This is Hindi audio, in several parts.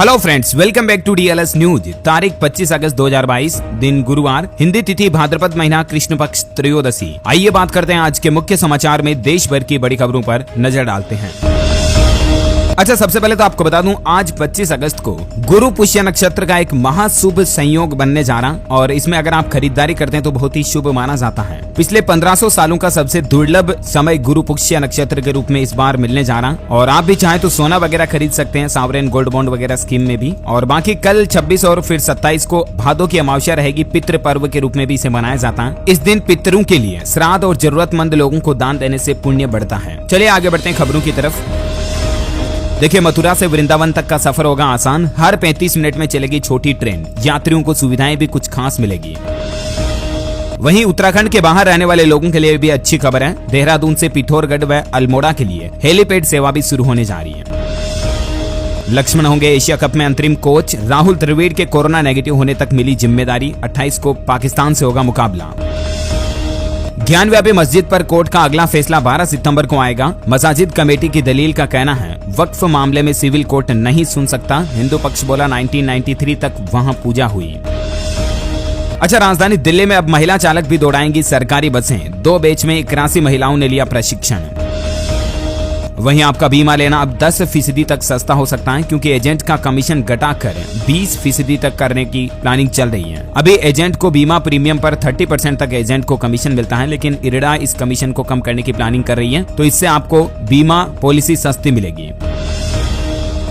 Hello friends, welcome back to DLS news. तारीख 25 अगस्त 2022, दिन गुरुवार, हिंदी तिथि भाद्रपद महीना कृष्ण पक्ष त्रयोदशी। आइए बात करते हैं आज के मुख्य समाचार में देश भर की बड़ी खबरों पर नजर डालते हैं। अच्छा, सबसे पहले तो आपको बता दूं, आज 25 अगस्त को गुरु पुष्य नक्षत्र का एक महाशुभ संयोग बनने जा रहा और इसमें अगर आप खरीदारी करते हैं तो बहुत ही शुभ माना जाता है। पिछले 1500 सालों का सबसे दुर्लभ समय गुरु पुष्य नक्षत्र के रूप में इस बार मिलने जा रहा और आप भी चाहें तो सोना वगैरह खरीद सकते हैं, सावरेन गोल्ड बॉन्ड वगैरह स्कीम में भी। और बाकी कल 26 और फिर 27 को भादों की अमावस्या रहेगी। पितृ पर्व के रूप में भी इसे मनाया जाता है। इस दिन पितरों के लिए श्राद्ध और जरूरतमंद लोगों को दान देने से पुण्य बढ़ता है। चलिए आगे बढ़ते हैं खबरों की तरफ। देखिए, मथुरा से वृंदावन तक का सफर होगा आसान। हर 35 मिनट में चलेगी छोटी ट्रेन। यात्रियों को सुविधाएं भी कुछ खास मिलेगी। वहीं उत्तराखंड के बाहर रहने वाले लोगों के लिए भी अच्छी खबर है। देहरादून से पिथौरागढ़ व अल्मोड़ा के लिए हेलीपैड सेवा भी शुरू होने जा रही है। लक्ष्मण होंगे एशिया कप में अंतरिम कोच। राहुल द्रविड़ के कोरोना नेगेटिव होने तक मिली जिम्मेदारी। 28 को पाकिस्तान से होगा मुकाबला। ज्ञानव्यापी मस्जिद पर कोर्ट का अगला फैसला 12 सितंबर को आएगा। मसाजिद कमेटी की दलील का कहना है वक्फ मामले में सिविल कोर्ट नहीं सुन सकता। हिंदू पक्ष बोला 1993 तक वहां पूजा हुई। अच्छा, राजधानी दिल्ली में अब महिला चालक भी दौड़ाएंगी सरकारी बसें। 2 बैच में 81 महिलाओं ने लिया प्रशिक्षण। वहीं आपका बीमा लेना अब 10% तक सस्ता हो सकता है, क्योंकि एजेंट का कमीशन घटाकर 20% तक करने की प्लानिंग चल रही है। अभी एजेंट को बीमा प्रीमियम पर 30% तक एजेंट को कमीशन मिलता है, लेकिन इरडा इस कमीशन को कम करने की प्लानिंग कर रही है, तो इससे आपको बीमा पॉलिसी सस्ती मिलेगी।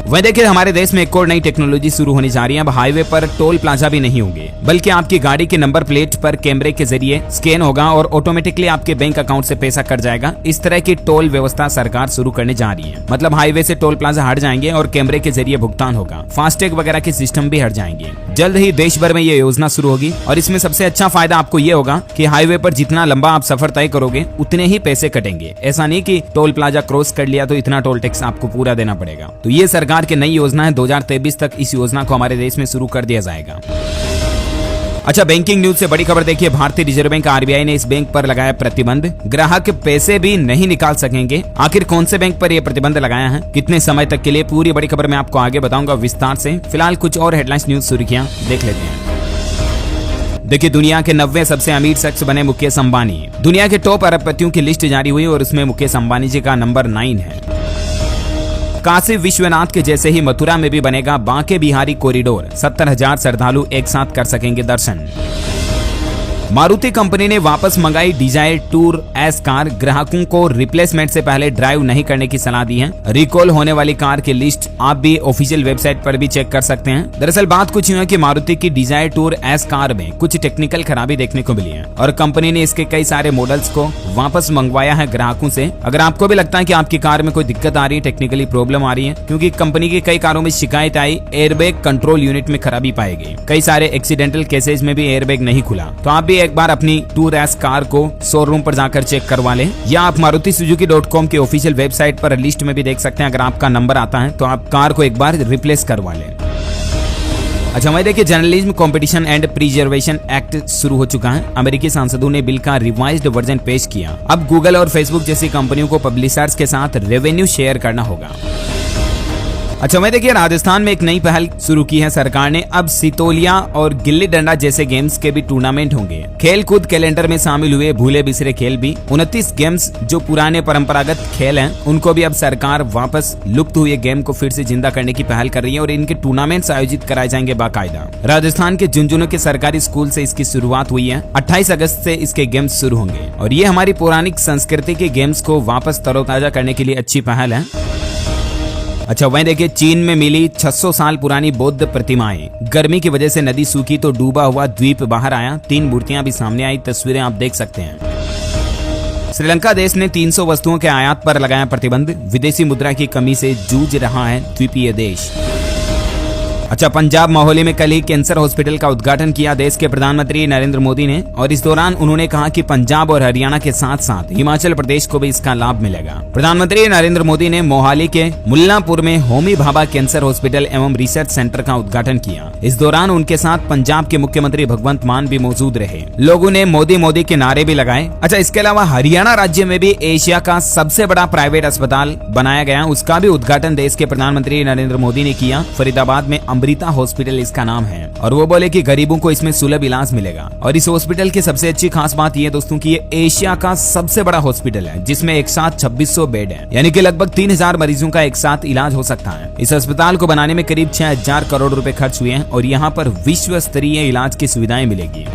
वहीं देखिए, हमारे देश में एक और नई टेक्नोलॉजी शुरू होने जा रही है। अब हाईवे पर टोल प्लाजा भी नहीं होंगे, बल्कि आपकी गाड़ी के नंबर प्लेट पर कैमरे के जरिए स्कैन होगा और ऑटोमेटिकली आपके बैंक अकाउंट से पैसा कट जाएगा। इस तरह की टोल व्यवस्था सरकार शुरू करने जा रही है। मतलब हाईवे से टोल प्लाजा हट जाएंगे और कैमरे के जरिए भुगतान होगा। फास्टैग वगैरह के सिस्टम भी हट जाएंगे। जल्द ही देश भर में ये योजना शुरू होगी और इसमें सबसे अच्छा फायदा आपको ये होगा कि हाईवे पर जितना लंबा आप सफर तय करोगे उतने ही पैसे कटेंगे। ऐसा नहीं कि टोल प्लाजा क्रॉस कर लिया तो इतना टोल टैक्स आपको पूरा देना पड़ेगा। तो ये सरकार की नई योजना है। 2023 तक इस योजना को हमारे देश में शुरू कर दिया जाएगा। अच्छा, बैंकिंग न्यूज से बड़ी खबर देखिए। भारतीय रिजर्व बैंक आरबीआई ने इस बैंक पर लगाया प्रतिबंध। ग्राहक पैसे भी नहीं निकाल सकेंगे। आखिर कौन से बैंक पर यह प्रतिबंध लगाया है, कितने समय तक के लिए, पूरी बड़ी खबर मैं आपको आगे बताऊंगा विस्तार से। फिलहाल कुछ और हेडलाइंस न्यूज सुर्खियां देख लेते हैं। देखिए, दुनिया के 90 सबसे अमीर शख्स बने मुकेश अंबानी। दुनिया के टॉप अरबपतियों की लिस्ट जारी हुई और उसमें मुकेश अंबानी जी का नंबर 9 है। काशी विश्वनाथ के जैसे ही मथुरा में भी बनेगा बांके बिहारी कॉरिडोर। 70,000 श्रद्धालु एक साथ कर सकेंगे दर्शन। मारुति कंपनी ने वापस मंगाई डिजायर टूर एस कार। ग्राहकों को रिप्लेसमेंट से पहले ड्राइव नहीं करने की सलाह दी है। रिकॉल होने वाली कार की लिस्ट आप भी ऑफिशियल वेबसाइट पर भी चेक कर सकते हैं। दरअसल बात कुछ यूं है कि मारुति की डिजायर टूर एस कार में कुछ टेक्निकल खराबी देखने को मिली है और कंपनी ने इसके कई सारे मॉडल्स को वापस मंगवाया है ग्राहकों से। अगर आपको भी लगता है कि आपकी कार में कोई दिक्कत आ रही है, टेक्निकली प्रॉब्लम आ रही है, क्योंकि कंपनी की कई कारों में शिकायत आई एयरबैग कंट्रोल यूनिट में खराबी पाई गई। कई सारे एक्सीडेंटल केसेज में भी एयरबैग नहीं खुला, तो आप भी एक बार अपनी टूर एस कार को शोरूम पर जाकर चेक करवा लें, या आप maruti-suzuki.com के ऑफिशियल वेबसाइट पर लिस्ट में भी देख सकते हैं। अगर आपका नंबर आता है तो आप कार को एक बार रिप्लेस करवा लें। अच्छा, मैं देखिए, journalism competition and preservation act शुरू हो चुका है। अमेरिकी सांसदों ने बिल का रिवाइज्ड वर्जन पेश किया। अब गूगल और फेसबुक जैसी कंपनियों को पब्लिशर्स के साथ रेवेन्यू शेयर करना होगा। अच्छा, मैं देखिए, राजस्थान में एक नई पहल शुरू की है सरकार ने। अब सितोलिया और गिल्ली डंडा जैसे गेम्स के भी टूर्नामेंट होंगे। खेल कूद कैलेंडर में शामिल हुए भूले बिसरे खेल भी। 29 गेम्स जो पुराने परंपरागत खेल हैं, उनको भी अब सरकार वापस लुप्त हुए गेम को फिर से जिंदा करने की पहल कर रही है और इनके टूर्नामेंट्स आयोजित कराए जाएंगे बाकायदा। राजस्थान के झुंझुनू के सरकारी स्कूल से इसकी शुरुआत हुई है। 28 अगस्त से इसके गेम्स शुरू होंगे और ये हमारी पौराणिक संस्कृति के गेम्स को वापस तरोताजा करने के लिए अच्छी पहल है। अच्छा, वहीं देखिए, चीन में मिली 600 साल पुरानी बौद्ध प्रतिमाएं। गर्मी की वजह से नदी सूखी तो डूबा हुआ द्वीप बाहर आया। 3 मूर्तियां भी सामने आई। तस्वीरें आप देख सकते हैं। श्रीलंका देश ने 300 वस्तुओं के आयात पर लगाया प्रतिबंध। विदेशी मुद्रा की कमी से जूझ रहा है द्वीपीय देश। अच्छा, पंजाब मोहाली में कल ही कैंसर हॉस्पिटल का उद्घाटन किया देश के प्रधानमंत्री नरेंद्र मोदी ने, और इस दौरान उन्होंने कहा कि पंजाब और हरियाणा के साथ साथ हिमाचल प्रदेश को भी इसका लाभ मिलेगा। प्रधानमंत्री नरेंद्र मोदी ने मोहाली के मुल्लापुर में होमी भाभा कैंसर हॉस्पिटल एवं रिसर्च सेंटर का उद्घाटन किया। इस दौरान उनके साथ पंजाब के मुख्यमंत्री भगवंत मान भी मौजूद रहे। लोगों ने मोदी मोदी के नारे भी लगाए। अच्छा, इसके अलावा हरियाणा राज्य में भी एशिया का सबसे बड़ा प्राइवेट अस्पताल बनाया गया, उसका भी उद्घाटन देश के प्रधानमंत्री नरेंद्र मोदी ने किया। फरीदाबाद में अमृता हॉस्पिटल इसका नाम है, और वो बोले कि गरीबों को इसमें सुलभ इलाज मिलेगा। और इस हॉस्पिटल की सबसे अच्छी खास बात ये दोस्तों कि ये एशिया का सबसे बड़ा हॉस्पिटल है, जिसमें एक साथ 2600 बेड है, यानी कि लगभग 3000 मरीजों का एक साथ इलाज हो सकता है। इस अस्पताल को बनाने में करीब 6000 करोड़ रुपए खर्च हुए हैं, और यहाँ पर विश्व स्तरीय इलाज की सुविधाएं मिलेगी।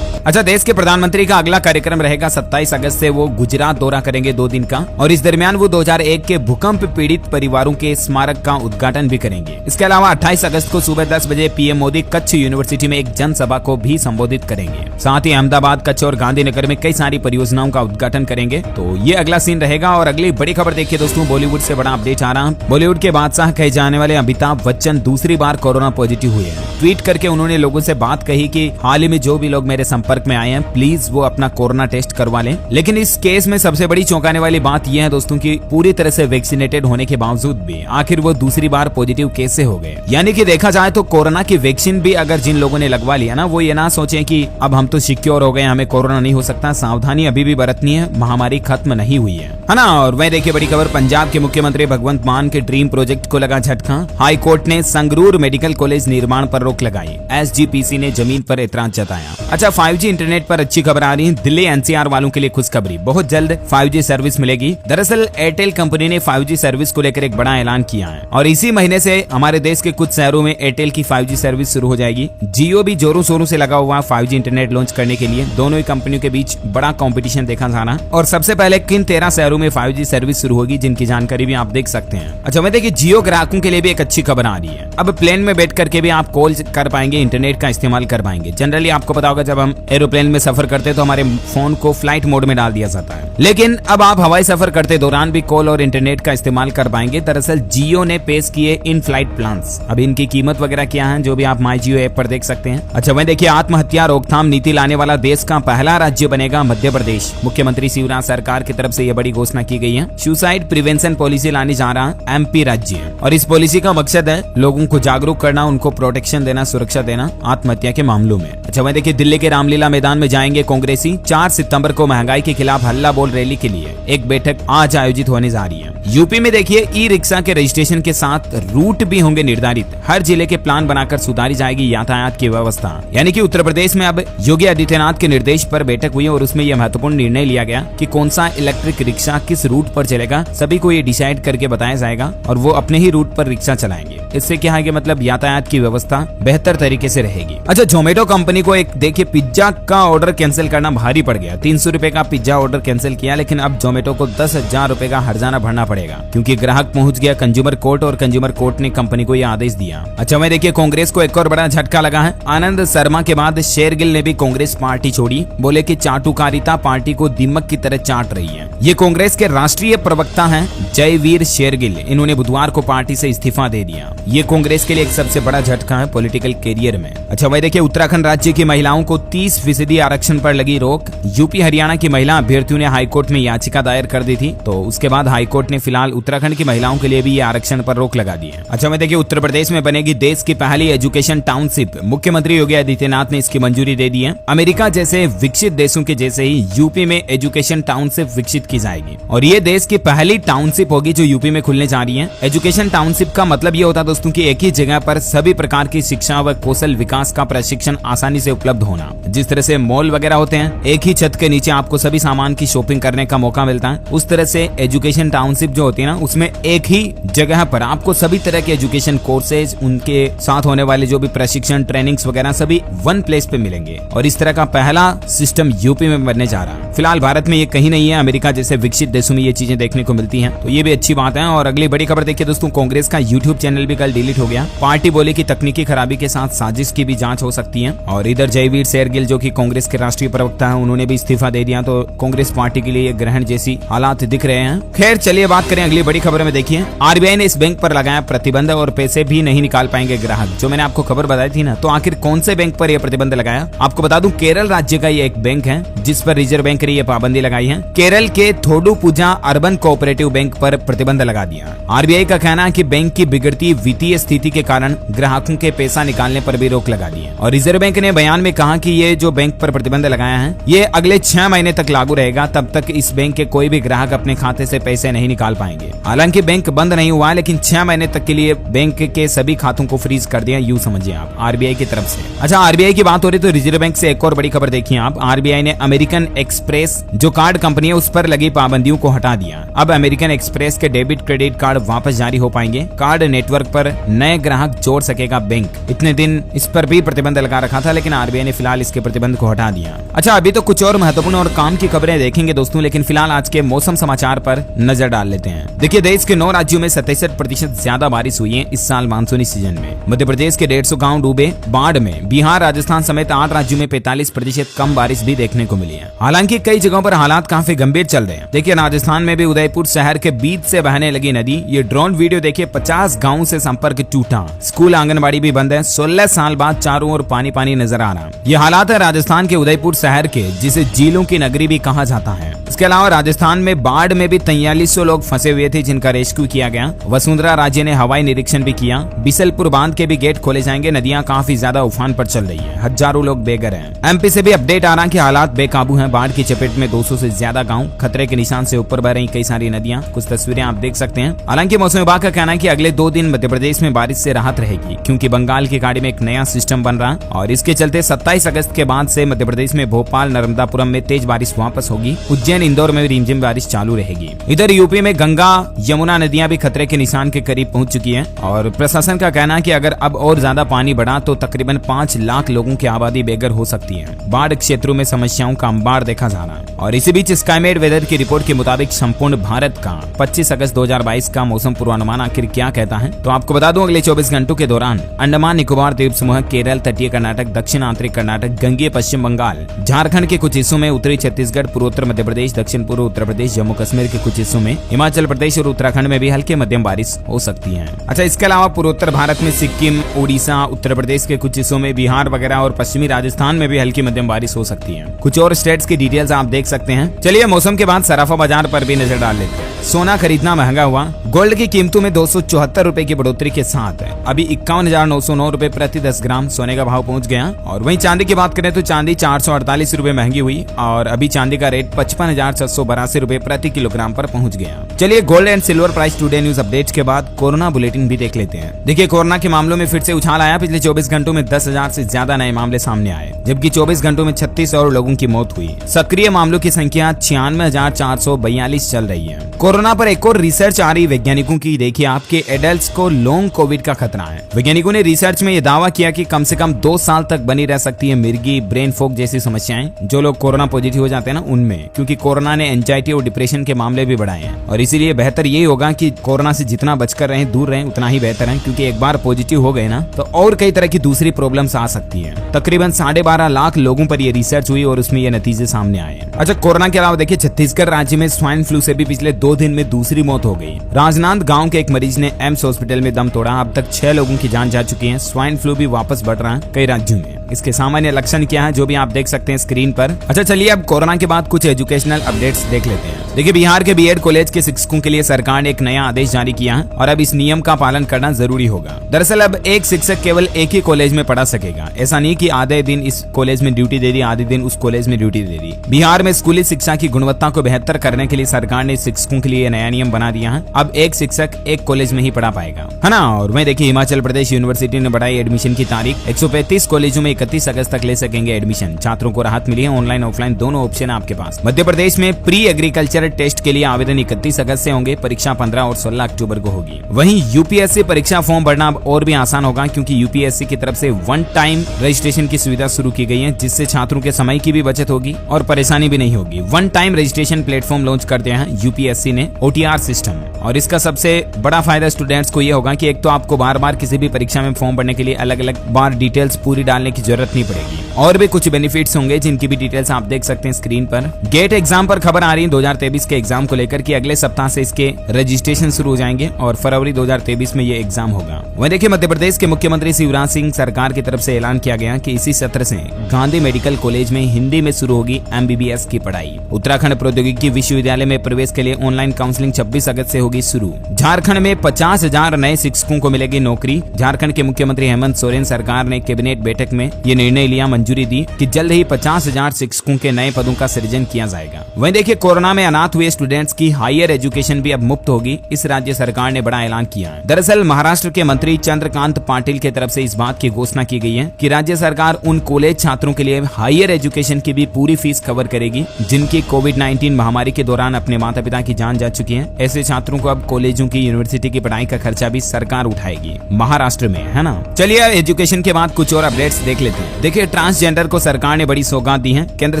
अच्छा, देश के प्रधानमंत्री का अगला कार्यक्रम रहेगा 27 अगस्त से वो गुजरात दौरा करेंगे 2 दिन का, और इस दरमियान वो 2001 के भूकंप पीड़ित परिवारों के स्मारक का उद्घाटन भी करेंगे। इसके अलावा 28 अगस्त को सुबह 10 बजे पीएम मोदी कच्छ यूनिवर्सिटी में एक जनसभा को भी संबोधित करेंगे। साथ ही अहमदाबाद, कच्छ और गांधीनगर में कई सारी परियोजनाओं का उद्घाटन करेंगे। तो ये अगला सीन रहेगा। और अगली बड़ी खबर देखिए दोस्तों, बॉलीवुड से बड़ा अपडेट आ रहा है। बॉलीवुड के बादशाह कहे जाने वाले अमिताभ बच्चन दूसरी बार कोरोना पॉजिटिव हुए हैं। ट्वीट करके उन्होंने लोगों से बात कही कि हाल ही में जो भी लोग मेरे संपर्क में आए हैं, प्लीज वो अपना कोरोना टेस्ट करवा लें। लेकिन इस केस में सबसे बड़ी चौंकाने वाली बात यह है दोस्तों कि पूरी तरह से वैक्सीनेटेड होने के बावजूद भी आखिर वो दूसरी बार पॉजिटिव कैसे हो गए। यानी कि देखा जाए तो कोरोना की वैक्सीन भी अगर जिन लोगों ने लगवा लिया ना, वो ये ना सोचे कि अब हम तो सिक्योर हो गए, हमें कोरोना नहीं हो सकता। सावधानी अभी भी बरतनी है, महामारी खत्म नहीं हुई है ना। और वह देखिए बड़ी खबर, पंजाब के मुख्यमंत्री भगवंत मान के ड्रीम प्रोजेक्ट को लगा झटका। हाई कोर्ट ने संगरूर मेडिकल कॉलेज निर्माण पर रोक लगाई। एसजीपीसी ने जमीन पर एतराज जताया। अच्छा, 5G इंटरनेट पर अच्छी खबर आ रही है। दिल्ली एनसीआर वालों के लिए खुशखबरी, बहुत जल्द 5G सर्विस मिलेगी। दरअसल एयरटेल कंपनी ने 5G सर्विस को लेकर एक बड़ा ऐलान किया है, और इसी महीने से हमारे देश के कुछ शहरों में एयरटेल की 5G सर्विस शुरू हो जाएगी। जियो भी जोरों शोरों से लगा हुआ 5G इंटरनेट लॉन्च करने के लिए। दोनों ही कंपनियों के बीच बड़ा कंपटीशन देखा जा रहा है। और सबसे पहले किन 13 शहरों में 5G सर्विस शुरू होगी, जिनकी जानकारी भी आप देख सकते हैं। अच्छा, मैं देखिए जियो ग्राहकों के लिए भी एक अच्छी खबर आ रही है। अब प्लेन में बैठ करके भी आप कॉल कर पाएंगे, इंटरनेट का इस्तेमाल कर पाएंगे। जनरली आपको पता होगा जब हम एरोप्लेन में सफर करते हैं तो हमारे फोन को फ्लाइट मोड में डाल दिया जाता है, लेकिन अब आप हवाई सफर करते दौरान भी कॉल और इंटरनेट का इस्तेमाल कर पाएंगे। दरअसल जियो ने पेश किए इन फ्लाइट प्लान्स। अब इनकी कीमत वगैरह क्या है, जो भी आप माई जियो ऐप पर देख सकते हैं। अच्छा, वह देखिए आत्महत्या रोकथाम नीति लाने वाला देश का पहला राज्य बनेगा मध्य प्रदेश। मुख्यमंत्री शिवराज सरकार की तरफ से यह बड़ी घोषणा की गई है। सुसाइड प्रिवेंशन पॉलिसी लाने जा रहा है एमपी राज्य, और इस पॉलिसी का मकसद है लोगों को जागरूक करना, उनको प्रोटेक्शन देना, सुरक्षा देना आत्महत्या के मामलों में। अच्छा, वह देखिए दिल्ली के रामलीला मैदान में जाएंगे कांग्रेसी। 4 सितंबर को महंगाई के खिलाफ हल्ला बोल रैली के लिए एक बैठक आज आयोजित होने जा रही है। यूपी में देखिए ई रिक्शा के रजिस्ट्रेशन के साथ रूट भी होंगे निर्धारित। हर जिले के प्लान बनाकर सुधारी जाएगी यातायात की व्यवस्था। यानी कि उत्तर प्रदेश में अब योगी आदित्यनाथ के निर्देश पर बैठक हुई और उसमें यह महत्वपूर्ण निर्णय लिया गया कि कौन सा इलेक्ट्रिक रिक्शा किस रूट पर चलेगा। सभी को ये डिसाइड करके बताया जाएगा और वो अपने ही रूट पर रिक्शा चलाएंगे। इससे क्या है कि मतलब यातायात की व्यवस्था बेहतर तरीके से रहेगी। अच्छा, जोमेटो कंपनी को एक देखिए पिज्जा का ऑर्डर कैंसिल करना भारी पड़ गया। 300 रुपए का पिज्जा ऑर्डर कैंसिल किया, लेकिन अब जोमेटो को 10,000 रुपए का हर्जाना भरना पड़ेगा, क्योंकि ग्राहक पहुंच गया कंज्यूमर कोर्ट और कंज्यूमर कोर्ट ने कंपनी को यह आदेश दिया। अच्छा, मैं देखिए कांग्रेस को एक और बड़ा झटका लगा है। आनंद शर्मा के बाद शेरगिल ने भी कांग्रेस पार्टी छोड़ी। बोले कि चाटुकारिता पार्टी को दीमक की तरह चाट रही है। ये कांग्रेस के राष्ट्रीय प्रवक्ता हैं जयवीर शेरगिल। इन्होंने बुधवार को पार्टी से इस्तीफा दे दिया। ये कांग्रेस के लिए एक सबसे बड़ा झटका है पॉलिटिकल कैरियर में। अच्छा, वही देखिए उत्तराखंड राज्य की महिलाओं को 30% आरक्षण पर लगी रोक। यूपी हरियाणा की महिला अभ्यर्थियों ने हाईकोर्ट में याचिका दायर कर दी थी, तो उसके बाद हाईकोर्ट ने फिलहाल उत्तराखंड की महिलाओं के लिए भी ये आरक्षण पर रोक लगा दी है। अच्छा, मैं देखिए उत्तर प्रदेश में बनेगी देश की पहली एजुकेशन टाउनशिप। मुख्यमंत्री योगी आदित्यनाथ ने इसकी मंजूरी दे दी है। अमेरिका जैसे विकसित देशों के जैसे ही यूपी में एजुकेशन टाउनशिप विकसित की जाएगी, और ये देश की पहली टाउनशिप होगी जो यूपी में खुलने जा रही है। एजुकेशन टाउनशिप का मतलब ये होता है दोस्तों कि एक ही जगह पर सभी प्रकार की शिक्षा व कौशल विकास का प्रशिक्षण आसानी से उपलब्ध होना। जिस तरह से मॉल वगैरह होते हैं, एक ही छत के नीचे आपको सभी सामान की शॉपिंग करने का मौका मिलता है, उस तरह से एजुकेशन टाउनशिप जो होती है ना, उसमें एक ही जगह पर आपको सभी तरह के एजुकेशन कोर्सेज, उनके साथ होने वाले जो भी प्रशिक्षण ट्रेनिंग्स वगैरह सभी वन प्लेस पे मिलेंगे। और इस तरह का पहला सिस्टम यूपी में बनने जा रहा है। फिलहाल भारत में ये कहीं नहीं है, अमेरिका जैसे विकसित देशों में ये चीजें देखने को मिलती हैं, तो ये भी अच्छी बात है। और अगली बड़ी खबर देखिए दोस्तों, कांग्रेस का यूट्यूब चैनल भी आर्टिकल डिलीट हो गया। पार्टी बोली कि तकनीकी खराबी के साथ साजिश की भी जांच हो सकती है। और इधर जयवीर शेरगिल जो कि कांग्रेस के राष्ट्रीय प्रवक्ता है, उन्होंने भी इस्तीफा दे दिया। तो कांग्रेस पार्टी के लिए ग्रहण जैसी हालात दिख रहे हैं। खैर चलिए बात करें अगली बड़ी खबर में। देखिए आरबीआई ने इस बैंक पर लगाया प्रतिबंध और पैसे भी नहीं निकाल पाएंगे ग्राहक। जो मैंने आपको खबर बताई थी ना, तो आखिर कौन से बैंक पर यह प्रतिबंध लगाया? आपको बता दूं केरल राज्य का ये एक बैंक है जिस पर रिजर्व बैंक ने यह पाबंदी लगाई है। केरल के थोडुपुझा अर्बन कोऑपरेटिव बैंक पर प्रतिबंध लगा दिया। आरबीआई का कहना है कि बैंक की बिगड़ती वित्तीय स्थिति के कारण ग्राहकों के पैसा निकालने पर भी रोक लगा दी है। और रिजर्व बैंक ने बयान में कहा कि ये जो बैंक पर प्रतिबंध लगाया है ये अगले 6 महीने तक लागू रहेगा। तब तक इस बैंक के कोई भी ग्राहक अपने खाते से पैसे नहीं निकाल पाएंगे। हालांकि बैंक बंद नहीं हुआ है, लेकिन 6 महीने तक के लिए बैंक के सभी खातों को फ्रीज कर दिया, यूं समझिए आप, आरबीआई की तरफ से। अच्छा, आरबीआई की बात हो रही तो रिजर्व बैंक से एक और बड़ी खबर देखिए आप। आरबीआई ने अमेरिकन एक्सप्रेस जो कार्ड कंपनी है उस पर लगी पाबंदियों को हटा दिया। अब अमेरिकन एक्सप्रेस के डेबिट क्रेडिट कार्ड वापस जारी हो पाएंगे। कार्ड नेटवर्क पर नए ग्राहक जोड़ सकेगा बैंक। इतने दिन इस पर भी प्रतिबंध लगा रखा था, लेकिन आरबीआई ने फिलहाल इसके प्रतिबंध को हटा दिया। अच्छा, अभी तो कुछ और महत्वपूर्ण और काम की खबरें देखेंगे दोस्तों, लेकिन फिलहाल आज के मौसम समाचार पर नजर डाल लेते हैं। देखिए देश के 9 राज्यों में 67% ज्यादा बारिश हुई है इस साल मानसूनी सीजन में। मध्य प्रदेश के 150 गाँव डूबे बाढ़ में। बिहार, राजस्थान समेत 8 राज्यों में 45% कम बारिश भी देखने को मिली है। हालांकि कई जगहों पर हालात काफी गंभीर चल रहे हैं। देखिए राजस्थान में भी उदयपुर शहर के बीच से बहने लगी नदी। ये ड्रोन वीडियो देखिए, 50 गाँव से संपर्क टूटा। स्कूल आंगनबाड़ी भी बंद है। 16 साल बाद चारों ओर पानी पानी नजर आ रहा। ये हालात है राजस्थान के उदयपुर शहर के, जिसे झीलों की नगरी भी कहा जाता है। इसके अलावा राजस्थान में बाढ़ में भी 4300 लोग फंसे हुए थे जिनका रेस्क्यू किया गया। वसुंधरा राजे ने हवाई निरीक्षण भी किया। बिसलपुर बांध के भी गेट खोले जाएंगे। नदियां काफी ज्यादा उफान पर चल रही है। हजारों लोग बेघर हैं। एमपी से भी अपडेट आ रहा है कि हालात बेकाबू हैं। बाढ़ की चपेट में 200 से ज्यादा गांव, खतरे के निशान से ऊपर बह रही कई सारी नदियां। कुछ तस्वीरें आप देख सकते हैं। हालांकि मौसम विभाग का कहना है कि अगले 2 दिन मध्य प्रदेश में बारिश से राहत रहेगी, क्योंकि बंगाल की खाड़ी में एक नया सिस्टम बन रहा है और इसके चलते 27 अगस्त के बाद से मध्य प्रदेश में भोपाल, नर्मदापुरम में तेज बारिश वापस होगी। उज्जैन, इंदौर में रिमझिम बारिश चालू रहेगी। इधर यूपी में गंगा, यमुना नदियां भी खतरे के निशान के करीब पहुंच चुकी हैं और प्रशासन का कहना है कि अगर अब और ज्यादा पानी बढ़ा तो तकरीबन 5 लाख लोगों की आबादी बेघर हो सकती है। बाढ़ क्षेत्रों में समस्याओं का अंबार देखा जा रहा है। और इसी बीच स्काईमेट वेदर की रिपोर्ट के मुताबिक संपूर्ण भारत का 25 अगस्त 2022 का मौसम पूर्वानुमान आखिर क्या कहता है, तो आपको बता दूं अगले 24 घंटों के दौरान अंडमान निकोबार द्वीप समूह, केरल, तटीय कर्नाटक, दक्षिण आंतरिक कर्नाटक, गंगीय पश्चिम बंगाल, झारखंड के कुछ हिस्सों में, उत्तरी छत्तीसगढ़, पूर्वोत्तर मध्य प्रदेश, दक्षिण पूर्व उत्तर प्रदेश, जम्मू कश्मीर के कुछ हिस्सों में, हिमाचल प्रदेश और उत्तराखंड में भी हल्की मध्यम बारिश हो सकती है। अच्छा, इसके अलावा पूर्वोत्तर भारत में सिक्किम, उड़ीसा, उत्तर प्रदेश के कुछ हिस्सों में, बिहार वगैरह और पश्चिमी राजस्थान में भी हल्की मध्यम बारिश हो सकती है। कुछ और स्टेट्स की डिटेल्स आप देख सकते हैं। चलिए मौसम के बाद सराफा बाजार पर भी नजर डाल लेते हैं। सोना खरीदना महंगा हुआ। गोल्ड की कीमतों में 274 रुपए की बढ़ोतरी के साथ अभी 51,909 रुपए प्रति 10 ग्राम सोने का भाव पहुंच गया। और वहीं चांदी की बात करें तो चांदी 448 रुपए महंगी हुई और अभी चांदी का रेट 55,682 रुपए प्रति किलोग्राम पर पहुंच गया। चलिए gold and silver price today news update के बाद कोरोना बुलेटिन भी देख लेते हैं। देखिए कोरोना के मामलों में फिर से उछाल आया। पिछले 24 घंटों में 10,000 से ज्यादा नए मामले सामने आए, जबकि 24 घंटों में 36 और लोगों की मौत हुई। सक्रिय मामलों की संख्या 96,442 चल रही है। कोरोना पर एक और रिसर्च आ रही वैज्ञानिकों की। देखिए आपके एडल्ट्स को लॉन्ग कोविड का खतरा है। वैज्ञानिकों ने रिसर्च में यह दावा किया कि कम से कम 2 साल तक बनी रह सकती है मिर्गी, ब्रेन फॉग जैसी समस्याएं जो लोग कोरोना पॉजिटिव हो जाते हैं ना उनमें, क्योंकि कोरोना ने एंजाइटी और डिप्रेशन के मामले भी बढ़ाए हैं। और इसीलिए बेहतर यही होगा कि कोरोना से जितना बचकर रहें, दूर रहें, उतना ही बेहतर है, क्योंकि एक बार पॉजिटिव हो गए ना तो और कई तरह की दूसरी प्रॉब्लम्स आ सकती है। तकरीबन 12.5 लाख लोगों पर यह रिसर्च हुई और उसमें ये नतीजे सामने आए। अच्छा, कोरोना के अलावा देखिए छत्तीसगढ़ राज्य में स्वाइन फ्लू से भी पिछले 2 दिन में दूसरी मौत हो गई। राजनांद गांव के एक मरीज ने एम्स हॉस्पिटल में दम तोड़ा। अब तक 6 लोगों की जान जा चुकी है। स्वाइन फ्लू भी वापस बढ़ रहा है कई राज्यों में। इसके सामान्य लक्षण क्या है जो भी आप देख सकते हैं स्क्रीन पर। अच्छा चलिए अब कोरोना के बाद कुछ एजुकेशनल अपडेट्स देख लेते हैं। देखिए बिहार के बीएड कॉलेज के शिक्षकों के लिए सरकार ने एक नया आदेश जारी किया है और अब इस नियम का पालन करना जरूरी होगा। दरअसल अब एक शिक्षक केवल एक ही कॉलेज में पढ़ा सकेगा। ऐसा नहीं कि आधे दिन इस कॉलेज में ड्यूटी दे दी, आधे दिन उस कॉलेज में ड्यूटी दे दी। बिहार में स्कूली शिक्षा की गुणवत्ता को बेहतर करने के लिए सरकार ने शिक्षकों के लिए नया नियम बना दिया है। अब एक शिक्षक एक कॉलेज में ही पढ़ा पाएगा, है ना। और वहीं देखिए हिमाचल प्रदेश यूनिवर्सिटी ने बढ़ाई एडमिशन की तारीख। 135 कॉलेजों में 31 अगस्त तक ले सकेंगे एडमिशन। छात्रों को राहत मिली है, ऑनलाइन ऑफलाइन दोनों ऑप्शन है आपके पास। मध्य प्रदेश में प्री एग्रीकल्चर टेस्ट के लिए आवेदन 31 अगस्त से होंगे, परीक्षा 15 और 16 अक्टूबर को होगी। वहीं यूपीएससी परीक्षा फॉर्म भरना अब और भी आसान होगा, क्योंकि यूपीएससी की तरफ से वन टाइम रजिस्ट्रेशन की सुविधा शुरू की गई है, जिससे छात्रों के समय की भी बचत होगी और परेशानी भी नहीं होगी। One time registration platform launch कर दिया है यूपीएससी ने, OTR सिस्टम। और इसका सबसे बड़ा फायदा स्टूडेंट्स को यह होगा कि एक तो आपको बार बार किसी भी परीक्षा में फॉर्म भरने के लिए अलग अलग बार डिटेल्स पूरी डालने की जरूरत नहीं पड़ेगी। और भी कुछ बेनिफिट्स होंगे जिनकी भी डिटेल्स आप देख सकते हैं स्क्रीन पर। गेट एग्जाम पर खबर आ रही है 2023 के एग्जाम को लेकर कि अगले सप्ताह से इसके रजिस्ट्रेशन शुरू हो जाएंगे और फरवरी 2023 में ये एग्जाम होगा। वहीं देखिए, मध्य प्रदेश के मुख्यमंत्री शिवराज सिंह सरकार की तरफ से ऐलान किया गया कि इसी सत्र से गांधी मेडिकल कॉलेज में हिंदी में शुरू होगी MBBS की पढ़ाई। उत्तराखंड प्रौद्योगिकी विश्वविद्यालय में प्रवेश के लिए ऑनलाइन काउंसलिंग 26 अगस्त से होगी शुरू। झारखंड में 50,000 नए शिक्षकों को मिलेगी नौकरी। झारखंड के मुख्यमंत्री हेमंत सोरेन सरकार ने कैबिनेट बैठक में ये निर्णय लिया, मंजूरी दी कि जल्द ही 50,000 शिक्षकों के नए पदों का सृजन किया जाएगा। वहीं देखिए, कोरोना में अनाथ हुए स्टूडेंट्स की हायर एजुकेशन भी अब मुफ्त होगी, इस राज्य सरकार ने बड़ा ऐलान किया है। दरअसल महाराष्ट्र के मंत्री चंद्रकांत पाटिल की तरफ से इस बात की घोषणा की गई है कि राज्य सरकार उन कॉलेज छात्रों के लिए हायर एजुकेशन की भी पूरी फीस कवर करेगी जिनकी कोविड-19 महामारी के दौरान अपने माता पिता की जान जा चुकी है। ऐसे छात्रों को अब कॉलेजों की यूनिवर्सिटी की पढ़ाई का खर्चा भी सरकार उठाएगी महाराष्ट्र में, है ना। चलिए एजुकेशन के बाद कुछ और अपडेट्स देख लेते हैं। देखिए, ट्रांसजेंडर को सरकार ने बड़ी सौगात दी है। केंद्र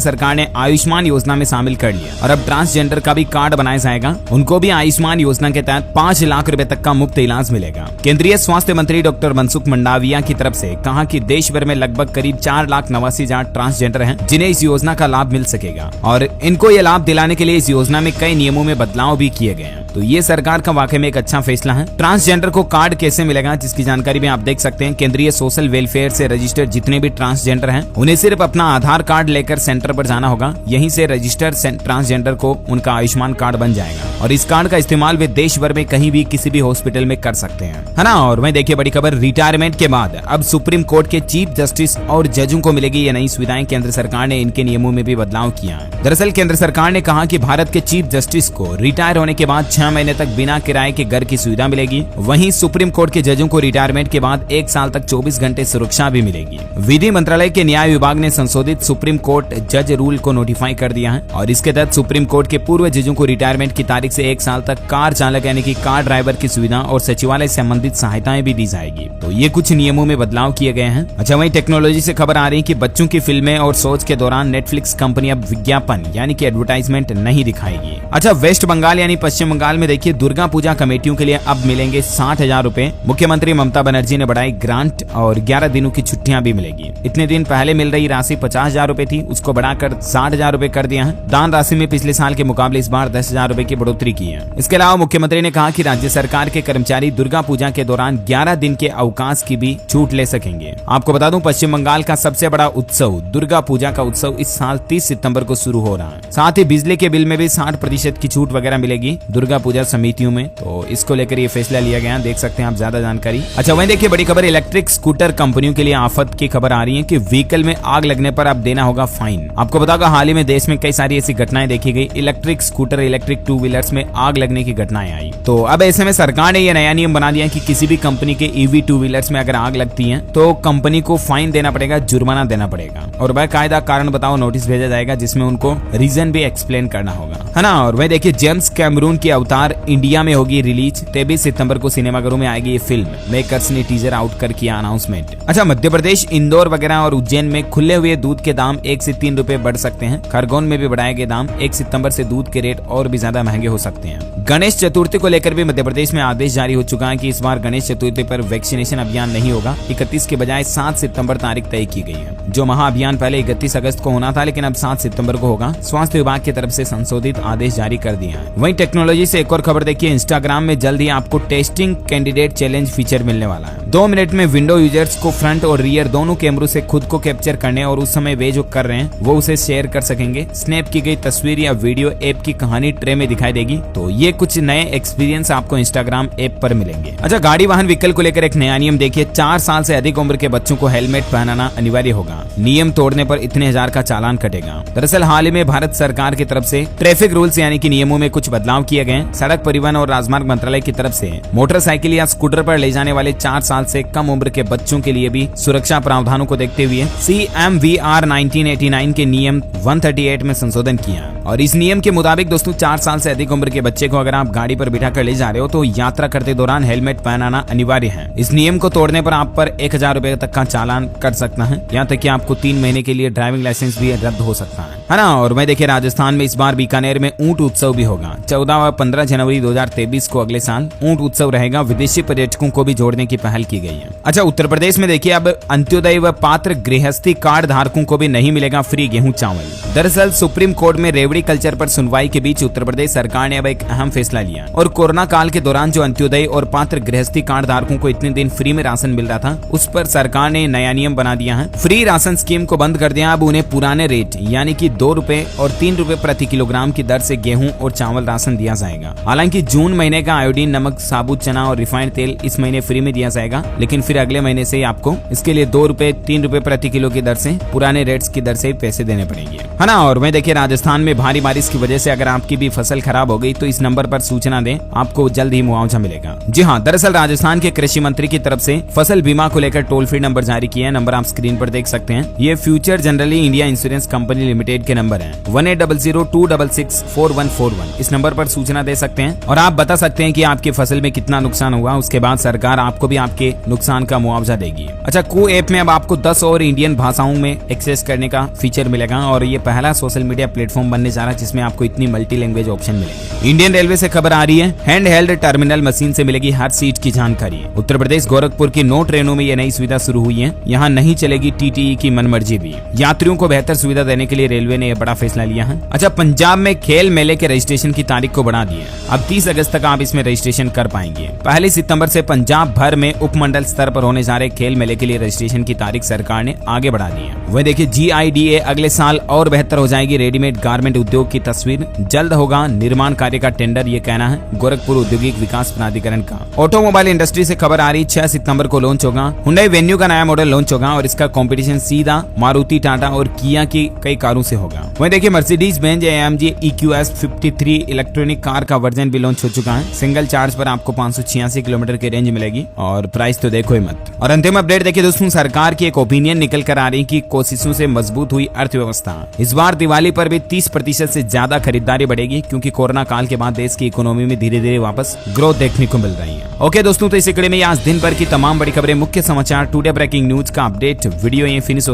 सरकार ने आयुष्मान योजना में शामिल कर लिया और अब ट्रांसजेंडर का भी कार्ड बनाया जाएगा। उनको भी आयुष्मान योजना के तहत 5 लाख रुपए तक का मुफ्त इलाज मिलेगा। केंद्रीय स्वास्थ्य मंत्री डॉक्टर मनसुख मंडाविया की तरफ से कहा कि देश भर में लगभग करीब 4,89,000 ट्रांसजेंडर हैं जिन्हें इस योजना का लाभ मिल सकेगा और इनको ये लाभ दिलाने के लिए इस योजना में कई नियमों में बदलाव भी किए गए हैं। तो ये सरकार का वाकई में एक अच्छा फैसला है। ट्रांसजेंडर को कार्ड कैसे मिलेगा, जिसकी जानकारी भी आप देख सकते हैं। केंद्रीय सोशल वेलफेयर से रजिस्टर्ड जितने भी ट्रांसजेंडर हैं उन्हें सिर्फ अपना आधार कार्ड लेकर सेंटर पर जाना होगा। यहीं से रजिस्टर्ड ट्रांसजेंडर को उनका आयुष्मान कार्ड बन जाएगा और इस कार्ड का इस्तेमाल वे देश भर में कहीं भी किसी भी हॉस्पिटल में कर सकते हैं, है ना। और वहीं देखिए, बड़ी खबर, रिटायरमेंट के बाद अब सुप्रीम कोर्ट के चीफ जस्टिस और जजों को मिलेगी ये नई सुविधाएं। केंद्र सरकार ने इनके नियमों में भी बदलाव किया है। दरअसल केंद्र सरकार ने कहा कि भारत के चीफ जस्टिस को रिटायर होने के बाद 6 महीने तक बिना किराए के घर की सुविधा मिलेगी। वहीं सुप्रीम कोर्ट के जजों को रिटायरमेंट के बाद 1 साल तक 24 घंटे सुरक्षा भी मिलेगी। विधि मंत्रालय के न्याय विभाग ने संशोधित सुप्रीम कोर्ट जज रूल को नोटिफाई कर दिया है और इसके तहत सुप्रीम कोर्ट के पूर्व जजों को रिटायरमेंट की तारीख से 1 साल तक कार चालक यानी कि कार ड्राइवर की सुविधा और सचिवालय संबंधित सहायताएं भी दी जाएगी। तो ये कुछ नियमों में बदलाव किए गए हैं। अच्छा, वहीं टेक्नोलॉजी से खबर आ रही है कि बच्चों की फिल्में और शोज के दौरान नेटफ्लिक्स कंपनी अब विज्ञापन यानी कि एडवर्टाइजमेंट नहीं दिखाएगी। अच्छा, वेस्ट बंगाल यानी पश्चिम बंगाल में देखिए, दुर्गा पूजा कमेटियों के लिए अब मिलेंगे 60,000 रुपए। मुख्यमंत्री ममता बनर्जी ने बढ़ाई ग्रांट और 11 दिनों की छुट्टियां भी मिलेगी। इतने दिन पहले मिल रही राशि 50,000 रुपए थी, उसको बढ़ाकर 60,000 रुपए कर दिया है। दान राशि में पिछले साल के मुकाबले इस बार 10,000 रुपए की बढ़ोतरी की है। इसके अलावा मुख्यमंत्री ने कहा कि राज्य सरकार के कर्मचारी दुर्गा पूजा के दौरान 11 दिन के अवकाश की भी छूट ले सकेंगे। आपको बता दूं, पश्चिम बंगाल का सबसे बड़ा उत्सव दुर्गा पूजा का उत्सव इस साल 30 सितंबर को शुरू हो रहा है। साथ ही बिजली के बिल में भी 60% की छूट वगैरह मिलेगी दुर्गा पूजा समितियों में। तो इसको लेकर ये फैसला लिया गया, देख सकते हैं आप ज्यादा जानकारी। अच्छा, वहीं देखिए, बड़ी खबर, इलेक्ट्रिक स्कूटर कंपनियों के लिए आफत की खबर आ रही है कि व्हीकल में आग लगने पर अब देना होगा फाइन। आपको बताओगे, हाल ही में देश में कई सारी ऐसी घटनाएं देखी गई। इलेक्ट्रिक स्कूटर, इलेक्ट्रिक 2 व्हीलर्स में आग लगने की घटनाएं आई। तो अब ऐसे में सरकार ने यह नया नियम बना दिया कि किसी भी कंपनी के EV 2 व्हीलर्स में अगर आग लगती है तो कंपनी को फाइन देना पड़ेगा, जुर्माना देना पड़ेगा और बाकायदा कारण बताओ नोटिस भेजा जाएगा जिसमें उनको रीजन भी एक्सप्लेन करना होगा, है ना। और वह देखिए, जेम्स कैमरून की अवतार इंडिया में होगी रिलीज। 23 सितंबर को सिनेमाघरों में आएगी ये फिल्म। मेकर्स ने टीजर आउट कर किया अनाउंसमेंट। अच्छा, मध्य प्रदेश, इंदौर वगैरह और उज्जैन में खुले हुए दूध के दाम 1 से 3 रुपए बढ़ सकते हैं। खरगोन में भी बढ़ाए गए दाम। 1 सितंबर से दूध के रेट और भी ज्यादा महंगे हो सकते हैं। गणेश चतुर्थी को लेकर भी मध्य प्रदेश में आदेश जारी हो चुका है कि इस बार गणेश चतुर्थी पर वैक्सीनेशन अभियान नहीं होगा। 31 के बजाय 7 सितंबर तारीख तय की गई है। जो महाअभियान पहले 31 अगस्त को होना था, लेकिन अब 7 सितंबर को होगा। स्वास्थ्य विभाग की तरफ से संशोधित आदेश जारी कर दिया है। वहीं टेक्नोलॉजी से एक और खबर देखिए, इंस्टाग्राम में जल्द ही आपको टेस्टिंग कैंडिडेट चैलेंज फीचर मिलने वाला है। 2 मिनट में विंडो यूजर्स को फ्रंट और रियर दोनों कैमरों से खुद को कैप्चर करने और उस समय वे जो कर रहे हैं वो उसे शेयर कर सकेंगे। स्नैप की गई तस्वीर या वीडियो ऐप की कहानी ट्रे में दिखाई देगी। तो ये कुछ नए एक्सपीरियंस आपको इंस्टाग्राम ऐप पर मिलेंगे। अच्छा, गाड़ी वाहन व्हीकल को लेकर एक नया नियम देखिए, 4 साल से अधिक उम्र के बच्चों को हेलमेट पहनाना अनिवार्य होगा। नियम तोड़ने पर इतने हजार का चालान कटेगा। दरअसल हाल ही में भारत सरकार की तरफ से ट्रैफिक रूल्स यानी कि नियमों में कुछ बदलाव किए गए। सड़क परिवहन और राजमार्ग मंत्रालय की तरफ से मोटरसाइकिल या स्कूटर पर ले जाने वाले 4 साल से कम उम्र के बच्चों के लिए भी सुरक्षा प्रावधान प्रावधानों को देखते हुए CMVR 1989 के नियम 138 में संशोधन किया। और इस नियम के मुताबिक दोस्तों 4 साल से अधिक उम्र के बच्चे को अगर आप गाड़ी पर बिठा कर ले जा रहे हो तो यात्रा करते दौरान हेलमेट पहनाना अनिवार्य है। इस नियम को तोड़ने पर आप पर 1000 रुपए तक का चालान कर सकता है। यहाँ तक कि आपको 3 महीने के लिए ड्राइविंग लाइसेंस भी रद्द हो सकता है ना। और मैं देखिए राजस्थान में इस बार बीकानेर में ऊंट उत्सव भी होगा। 14 व 15 जनवरी 2023 को अगले साल ऊंट उत्सव रहेगा। विदेशी पर्यटकों को भी जोड़ने की पहल की गई है। अच्छा, उत्तर प्रदेश में देखिए अब अंत्योदय व पात्र गृहस्थी कार्ड धारकों को भी नहीं मिलेगा फ्री गेहूं चावल। दरअसल सुप्रीम कोर्ट में रेवड़ी कल्चर पर सुनवाई के बीच उत्तर प्रदेश सरकार ने अब एक अहम फैसला लिया और कोरोना काल के दौरान जो अंत्योदय और पात्र गृहस्थी कार्ड धारकों को इतने दिन फ्री में राशन मिल रहा था उस पर सरकार ने नया नियम बना दिया है। फ्री राशन स्कीम को बंद कर दिया। अब उन्हें पुराने रेट यानी कि 2 रुपए और 3 रुपए प्रति किलोग्राम की दर से गेहूं और चावल राशन दिया जाएगा। हालांकि जून महीने का आयोडीन, नमक, साबुत चना और रिफाइंड तेल इस महीने फ्री में दिया जाएगा, लेकिन फिर अगले महीने से आपको इसके लिए 2 रुपए 3 रुपए प्रति किलो की दर से पुराने रेट्स की दर से पैसे देने पड़ेंगे, है ना। और मैं देखिए राजस्थान में भारी बारिश की वजह से अगर आपकी भी फसल खराब हो गई तो इस नंबर पर सूचना दें, आपको जल्द ही मुआवजा मिलेगा। जी हाँ, दरअसल राजस्थान के कृषि मंत्री की तरफ से फसल बीमा को लेकर टोल फ्री नंबर जारी किया है। नंबर आप स्क्रीन पर देख सकते हैं। ये future generally India insurance company limited के नंबर है 1800-266-4141। इस नंबर पर सूचना दे सकते हैं और आप बता सकते हैं कि आपकी फसल में कितना नुकसान हुआ। उसके बाद सरकार आपको भी आपके नुकसान का मुआवजा देगी। अच्छा, कू ऐप में अब आपको 10 और इंडियन भाषाओं में एक्सेस करने का फीचर मिलेगा और ये पहला सोशल मीडिया प्लेटफॉर्म बनने जा रहा है जिसमें आपको इतनी मल्टी लैंग्वेज ऑप्शन मिलेंगे। इंडियन रेलवे से खबर आ रही है, हैंड हेल्ड टर्मिनल मशीन से मिलेगी हर सीट की जानकारी। उत्तर प्रदेश गोरखपुर की 9 ट्रेनों में ये नई सुविधा शुरू हुई है। यहाँ नहीं चलेगी TTE की मनमर्जी भी। यात्रियों को बेहतर सुविधा देने के लिए रेलवे ने यह बड़ा फैसला लिया है। अच्छा, पंजाब में खेल मेले के रजिस्ट्रेशन की तारीख को बढ़ा दी है। अब 30 अगस्त तक आप इसमें रजिस्ट्रेशन कर पाएंगे। 1 सितंबर से पंजाब भर में उपमंडल स्तर पर होने जा रहे खेल मेले के लिए रजिस्ट्रेशन की तारीख सरकार ने आगे बढ़ा दी है। वह देखिए GIDA अगले साल और बेहतर हो जाएगी। रेडीमेड गारमेंट उद्योग की तस्वीर, जल्द होगा निर्माण कार्य का टेंडर, ये कहना है गोरखपुर औद्योगिक विकास प्राधिकरण का। ऑटोमोबाइल इंडस्ट्री से खबर आ रही, 6 सितंबर को लॉन्च होगा। हुंडई वेन्यू का नया मॉडल लॉन्च होगा और इसका कंपटीशन सीधा मारुति, टाटा और किया की कई कारों से होगा। वहीं देखिए Mercedes Benz AMG EQS 53 electronic car का वर्जन भी लॉन्च हो चुका है। सिंगल चार्ज पर आपको 586 किलोमीटर की रेंज मिलेगी और प्राइस तो देखो ही मत। और अंतिम अपडेट देखिए दोस्तों, सरकार की एक ओपिनियन निकल कर आ रही कि कोशिशों से मजबूत हुई अर्थव्यवस्था। इस बार दिवाली पर भी 30% से ज्यादा खरीदारी बढ़ेगी क्योंकि कोरोना काल के बाद देश की इकोनॉमी में धीरे धीरे वापस ग्रोथ देखने को मिल रही है। ओके दोस्तों, तो इस कड़ी में आज दिन भर की तमाम बड़ी खबरें, मुख्य समाचार, टुडे ब्रेकिंग न्यूज का अपडेट वीडियो ये फिनिश होता है।